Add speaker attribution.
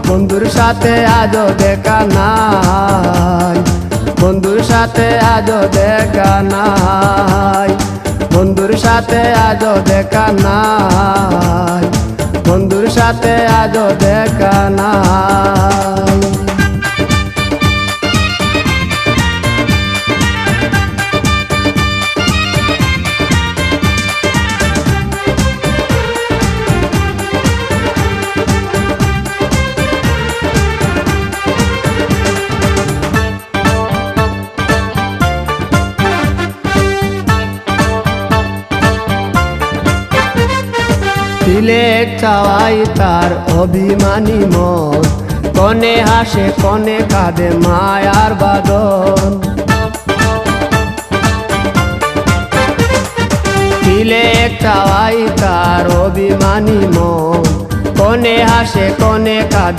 Speaker 1: বন্ধুর সাথে আজও দেখা নাই, বন্ধুর সাথে আজও দেখা নাই, বন্ধুর সাথে আজও দেখা নাই, বন্ধুর সাথে আজও দেখা নাই। তিলেক চাওয়াই তার অভিমানী মন, কনে হাসে কনে কাঁদে মায়ার বাদন। তিলেক চাওয়াই তার অভিমানী মন, কনে হাসে কনে কাঁদে